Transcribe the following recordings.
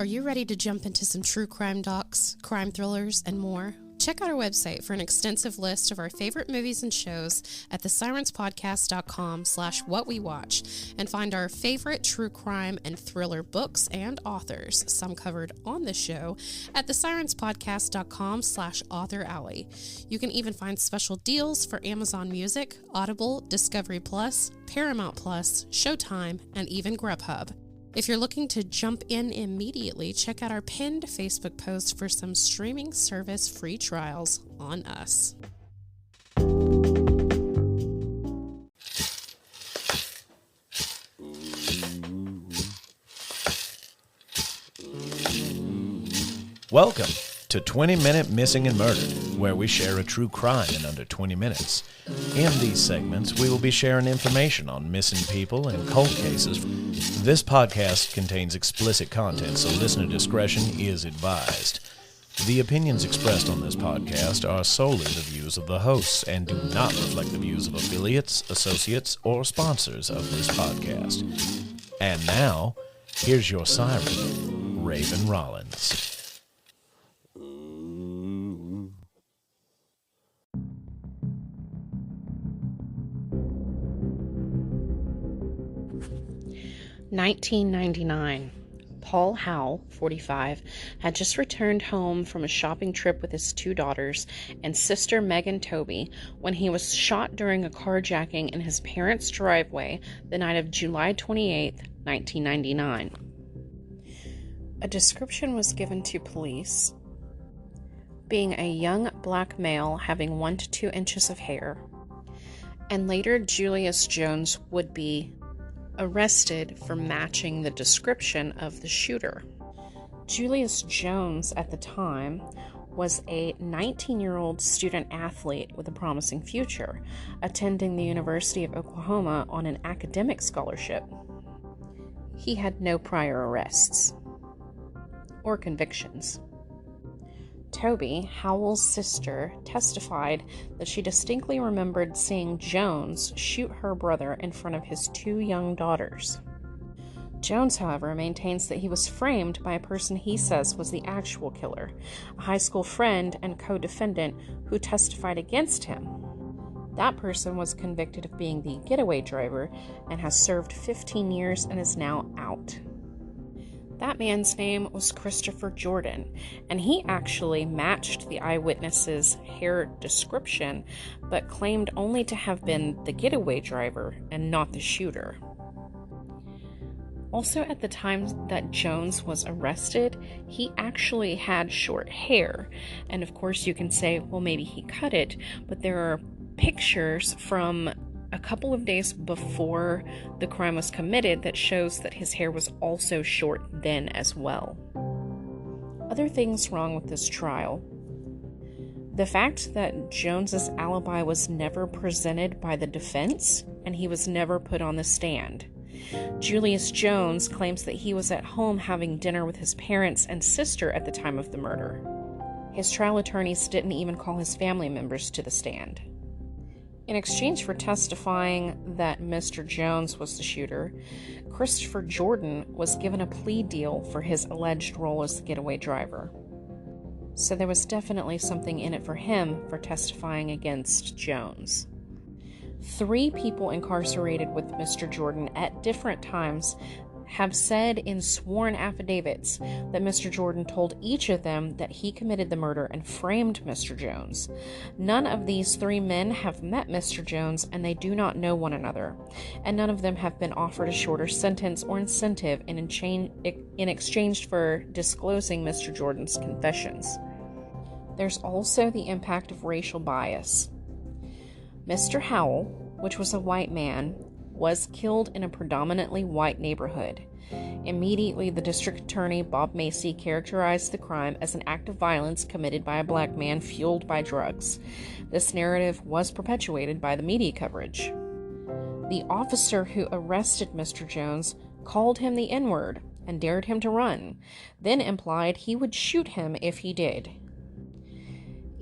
Are you ready to jump into some true crime docs, crime thrillers, and more? Check out our website for an extensive list of our favorite movies and shows at thesirenspodcast.com/whatwewatch and find our favorite true crime and thriller books and authors, some covered on the show, at thesirenspodcast.com/author alley. You can even find special deals for Amazon Music, Audible, Discovery Plus, Paramount Plus, Showtime, and even Grubhub. If you're looking to jump in immediately, check out our pinned Facebook post for some streaming service free trials on us. Welcome to 20-Minute Missing and Murder, where we share a true crime in under 20 minutes. In these segments, we will be sharing information on missing people and cold cases. This podcast contains explicit content, so listener discretion is advised. The opinions expressed on this podcast are solely the views of the hosts and do not reflect the views of affiliates, associates, or sponsors of this podcast. And now, here's your siren, Raven Rollins. (1999). Paul Howell, 45, had just returned home from a shopping trip with his two daughters and sister Megan Toby when he was shot during a carjacking in his parents' driveway the night of July 28, 1999. A description was given to police, being a young black male having 1 to 2 inches of hair, and later Julius Jones would be arrested for matching the description of the shooter. Julius Jones at the time was a 19-year-old student athlete with a promising future, attending the University of Oklahoma on an academic scholarship. He had no prior arrests or convictions. Toby, Howell's sister, testified that she distinctly remembered seeing Jones shoot her brother in front of his 2 young daughters. Jones, however, maintains that he was framed by a person he says was the actual killer, a high school friend and co-defendant who testified against him. That person was convicted of being the getaway driver and has served 15 years and is now out. That man's name was Christopher Jordan, and he actually matched the eyewitness's hair description, but claimed only to have been the getaway driver and not the shooter. Also, at the time that Jones was arrested, he actually had short hair, and of course you can say, well, maybe he cut it, but there are pictures from a couple of days before the crime was committed that shows that his hair was also short then as well. Other things wrong with this trial. The fact that Jones's alibi was never presented by the defense, and he was never put on the stand. Julius Jones claims that he was at home having dinner with his parents and sister at the time of the murder. His trial attorneys didn't even call his family members to the stand. In exchange for testifying that Mr. Jones was the shooter, Christopher Jordan was given a plea deal for his alleged role as the getaway driver. So there was definitely something in it for him for testifying against Jones. 3 people incarcerated with Mr. Jordan at different times have said in sworn affidavits that Mr. Jordan told each of them that he committed the murder and framed Mr. Jones. None of these 3 men have met Mr. Jones, and they do not know one another, and none of them have been offered a shorter sentence or incentive in exchange for disclosing Mr. Jordan's confessions. There's also the impact of racial bias. Mr. Howell, which was a white man, was killed in a predominantly white neighborhood. Immediately, the district attorney, Bob Macy, characterized the crime as an act of violence committed by a black man fueled by drugs. This narrative was perpetuated by the media coverage. The officer who arrested Mr. Jones called him the N-word and dared him to run, then implied he would shoot him if he did.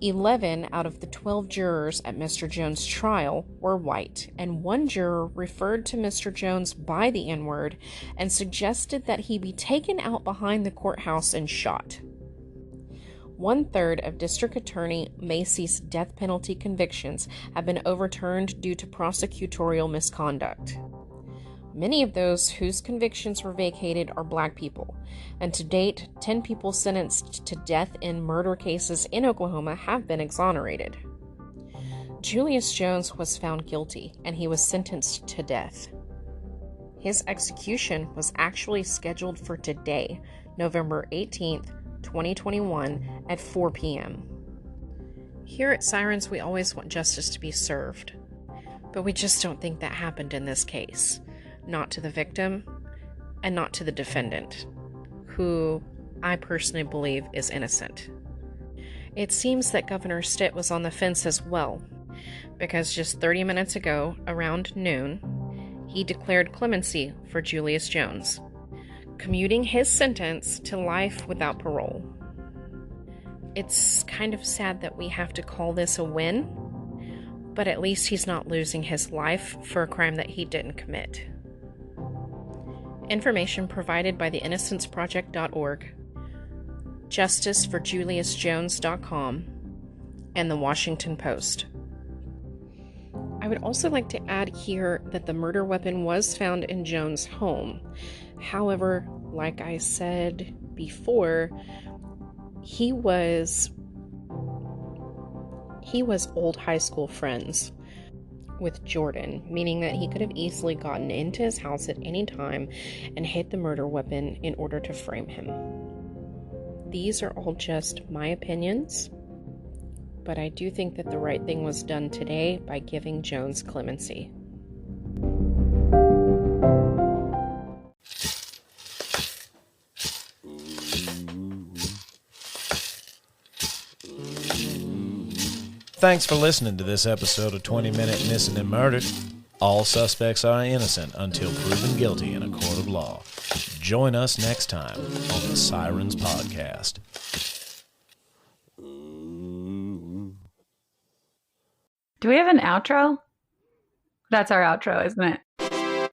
11 out of the 12 jurors at Mr. Jones' trial were white, and one juror referred to Mr. Jones by the N-word and suggested that he be taken out behind the courthouse and shot. 1/3 of District Attorney Macy's death penalty convictions have been overturned due to prosecutorial misconduct. Many of those whose convictions were vacated are black people, and to date, 10 people sentenced to death in murder cases in Oklahoma have been exonerated. Julius Jones was found guilty, and he was sentenced to death. His execution was actually scheduled for today, November 18th, 2021, at 4 p.m. Here at Sirens, we always want justice to be served, but we just don't think that happened in this case. Not to the victim, and not to the defendant, who I personally believe is innocent. It seems that Governor Stitt was on the fence as well, because just 30 minutes ago, around noon, he declared clemency for Julius Jones, commuting his sentence to life without parole. It's kind of sad that we have to call this a win, but at least he's not losing his life for a crime that he didn't commit. Information provided by theinnocenceproject.org, justiceforjuliusjones.com, and the Washington Post. I would also like to add here that the murder weapon was found in Jones' home. However, like I said before, he was old high school friends with Jordan, meaning that he could have easily gotten into his house at any time and hid the murder weapon in order to frame him. These are all just my opinions, but I do think that the right thing was done today by giving Jones clemency. Thanks for listening to this episode of 20 Minute Missing and Murdered. All suspects are innocent until proven guilty in a court of law. Join us next time on the Sirens Podcast. Do we have an outro? That's our outro, isn't it?